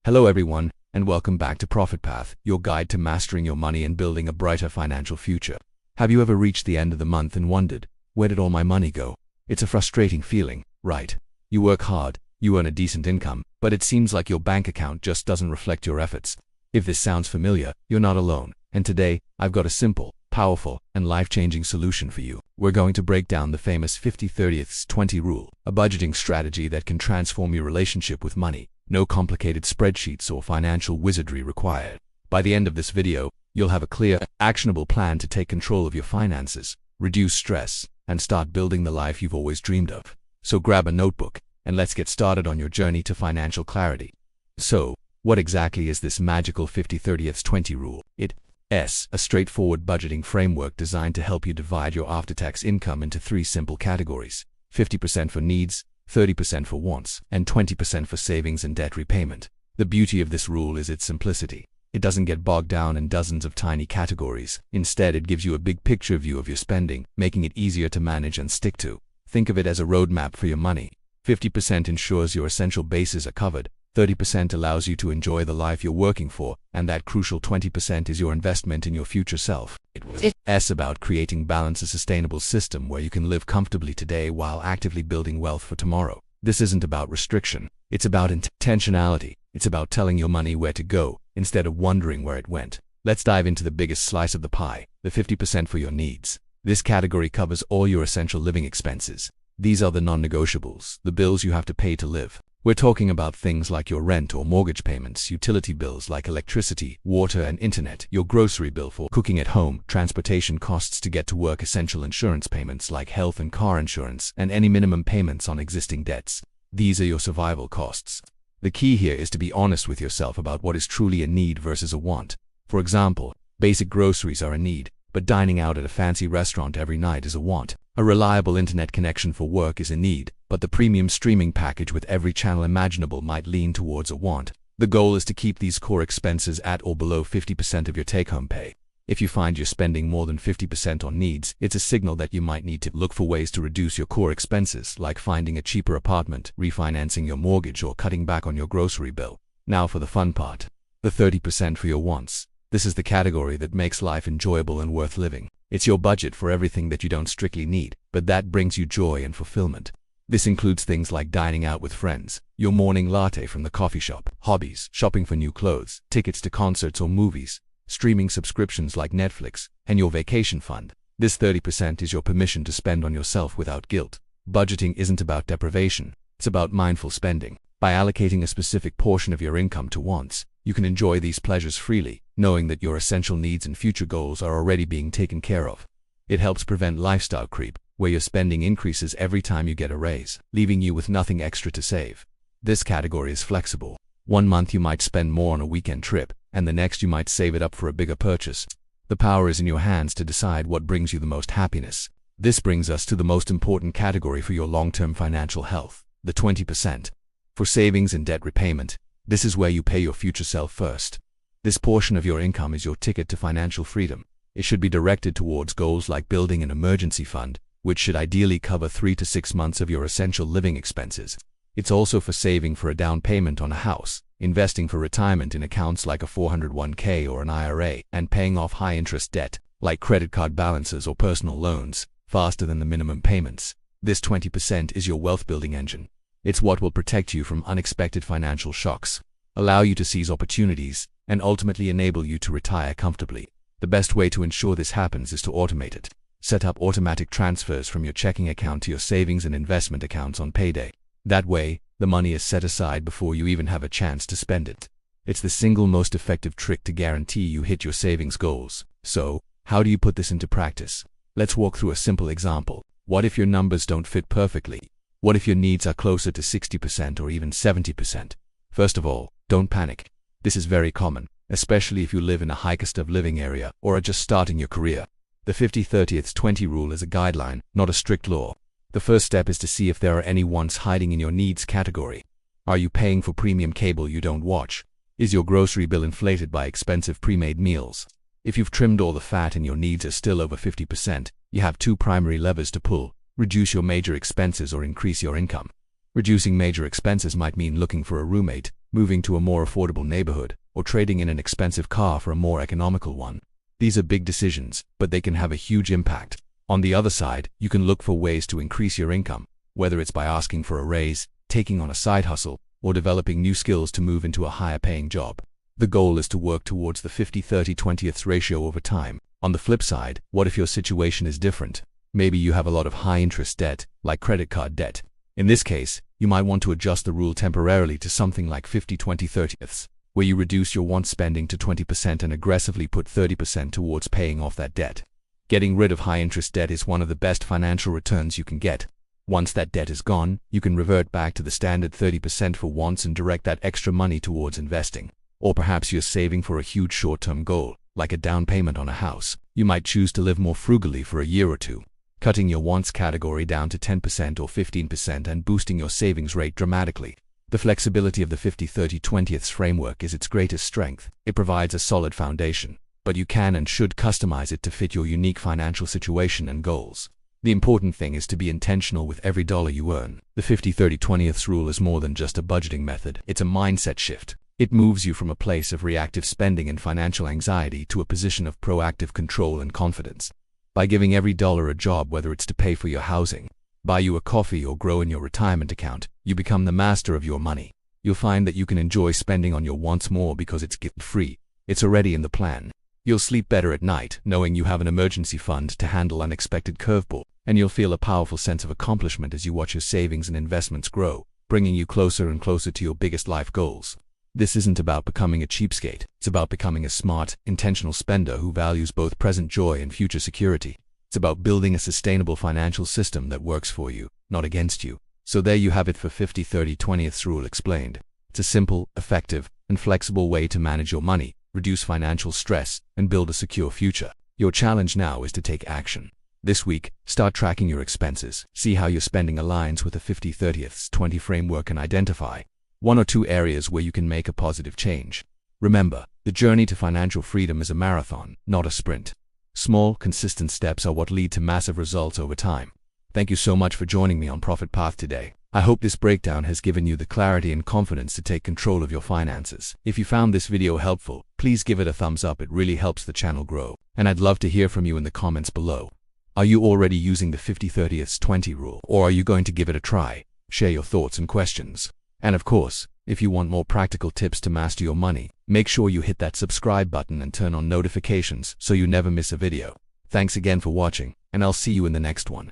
Hello everyone, and welcome back to Profit Path, your guide to mastering your money and building a brighter financial future. Have you ever reached the end of the month and wondered, where did all my money go? It's a frustrating feeling, right? You work hard, you earn a decent income, but it seems like your bank account just doesn't reflect your efforts. If this sounds familiar, you're not alone, and today, I've got a simple, powerful, and life-changing solution for you. We're going to break down the famous 50-30-20 rule, a budgeting strategy that can transform your relationship with money. No complicated spreadsheets or financial wizardry required. By the end of this video, you'll have a clear, actionable plan to take control of your finances, reduce stress, and start building the life you've always dreamed of. So grab a notebook, and let's get started on your journey to financial clarity. So, what exactly is this magical 50-30-20 rule? It's a straightforward budgeting framework designed to help you divide your after-tax income into three simple categories: 50% for needs, 30% for wants, and 20% for savings and debt repayment. The beauty of this rule is its simplicity. It doesn't get bogged down in dozens of tiny categories. Instead, it gives you a big picture view of your spending, making it easier to manage and stick to. Think of it as a roadmap for your money. 50% ensures your essential bases are covered, 30% allows you to enjoy the life you're working for, and that crucial 20% is your investment in your future self. It's about creating balance, a sustainable system where you can live comfortably today while actively building wealth for tomorrow. This isn't about restriction. It's about intentionality. It's about telling your money where to go, instead of wondering where it went. Let's dive into the biggest slice of the pie, the 50% for your needs. This category covers all your essential living expenses. These are the non-negotiables, the bills you have to pay to live. We're talking about things like your rent or mortgage payments, utility bills like electricity, water, and internet, your grocery bill for cooking at home, transportation costs to get to work, essential insurance payments like health and car insurance, and any minimum payments on existing debts. These are your survival costs. The key here is to be honest with yourself about what is truly a need versus a want. For example, basic groceries are a need, but dining out at a fancy restaurant every night is a want. A reliable internet connection for work is a need, but the premium streaming package with every channel imaginable might lean towards a want. The goal is to keep these core expenses at or below 50% of your take-home pay. If you find you're spending more than 50% on needs, it's a signal that you might need to look for ways to reduce your core expenses, like finding a cheaper apartment, refinancing your mortgage, or cutting back on your grocery bill. Now for the fun part, the 30% for your wants. This is the category that makes life enjoyable and worth living. It's your budget for everything that you don't strictly need, but that brings you joy and fulfillment. This includes things like dining out with friends, your morning latte from the coffee shop, hobbies, shopping for new clothes, tickets to concerts or movies, streaming subscriptions like Netflix, and your vacation fund. This 30% is your permission to spend on yourself without guilt. Budgeting isn't about deprivation, it's about mindful spending. By allocating a specific portion of your income to wants, you can enjoy these pleasures freely, knowing that your essential needs and future goals are already being taken care of. It helps prevent lifestyle creep, where your spending increases every time you get a raise, leaving you with nothing extra to save. This category is flexible. One month you might spend more on a weekend trip, and the next you might save it up for a bigger purchase. The power is in your hands to decide what brings you the most happiness. This brings us to the most important category for your long-term financial health, the 20%. For savings and debt repayment, this is where you pay your future self first. This portion of your income is your ticket to financial freedom. It should be directed towards goals like building an emergency fund, which should ideally cover 3 to 6 months of your essential living expenses. It's also for saving for a down payment on a house, investing for retirement in accounts like a 401k or an IRA, and paying off high-interest debt, like credit card balances or personal loans, faster than the minimum payments. This 20% is your wealth-building engine. It's what will protect you from unexpected financial shocks, allow you to seize opportunities, and ultimately enable you to retire comfortably. The best way to ensure this happens is to automate it. Set up automatic transfers from your checking account to your savings and investment accounts on payday. That way, the money is set aside before you even have a chance to spend it. It's the single most effective trick to guarantee you hit your savings goals. So, how do you put this into practice? Let's walk through a simple example. What if your numbers don't fit perfectly? What if your needs are closer to 60% or even 70%? First of all, don't panic. This is very common, especially if you live in a high-cost-of-living area or are just starting your career. The 50-30-20 rule is a guideline, not a strict law. The first step is to see if there are any wants hiding in your needs category. Are you paying for premium cable you don't watch? Is your grocery bill inflated by expensive pre-made meals? If you've trimmed all the fat and your needs are still over 50%, you have two primary levers to pull: reduce your major expenses or increase your income. Reducing major expenses might mean looking for a roommate, moving to a more affordable neighborhood, or trading in an expensive car for a more economical one. These are big decisions, but they can have a huge impact. On the other side, you can look for ways to increase your income, whether it's by asking for a raise, taking on a side hustle, or developing new skills to move into a higher-paying job. The goal is to work towards the 50-30-20th ratio over time. On the flip side, what if your situation is different? Maybe you have a lot of high-interest debt, like credit card debt. In this case, you might want to adjust the rule temporarily to something like 50-20-30ths, where you reduce your want spending to 20% and aggressively put 30% towards paying off that debt. Getting rid of high-interest debt is one of the best financial returns you can get. Once that debt is gone, you can revert back to the standard 30% for wants and direct that extra money towards investing. Or perhaps you're saving for a huge short-term goal, like a down payment on a house. You might choose to live more frugally for a year or two, cutting your wants category down to 10% or 15% and boosting your savings rate dramatically. The flexibility of the 50-30-20ths framework is its greatest strength. It provides a solid foundation, but you can and should customize it to fit your unique financial situation and goals. The important thing is to be intentional with every dollar you earn. The 50-30-20ths rule is more than just a budgeting method. It's a mindset shift. It moves you from a place of reactive spending and financial anxiety to a position of proactive control and confidence. By giving every dollar a job, whether it's to pay for your housing, buy you a coffee, or grow in your retirement account, you become the master of your money. You'll find that you can enjoy spending on your wants more because it's guilt-free. It's already in the plan. You'll sleep better at night, knowing you have an emergency fund to handle unexpected curveball, and you'll feel a powerful sense of accomplishment as you watch your savings and investments grow, bringing you closer and closer to your biggest life goals. This isn't about becoming a cheapskate. It's about becoming a smart, intentional spender who values both present joy and future security. It's about building a sustainable financial system that works for you, not against you. So there you have it for 50-30-20ths rule explained. It's a simple, effective, and flexible way to manage your money, reduce financial stress, and build a secure future. Your challenge now is to take action. This week, start tracking your expenses. See how your spending aligns with the 50-30-20 framework and identify one or two areas where you can make a positive change. Remember, the journey to financial freedom is a marathon, not a sprint. Small, consistent steps are what lead to massive results over time. Thank you so much for joining me on Profit Path today. I hope this breakdown has given you the clarity and confidence to take control of your finances. If you found this video helpful, please give it a thumbs up. It really helps the channel grow. And I'd love to hear from you in the comments below. Are you already using the 50-30-20 rule, or are you going to give it a try? Share your thoughts and questions. And of course, if you want more practical tips to master your money, make sure you hit that subscribe button and turn on notifications so you never miss a video. Thanks again for watching, and I'll see you in the next one.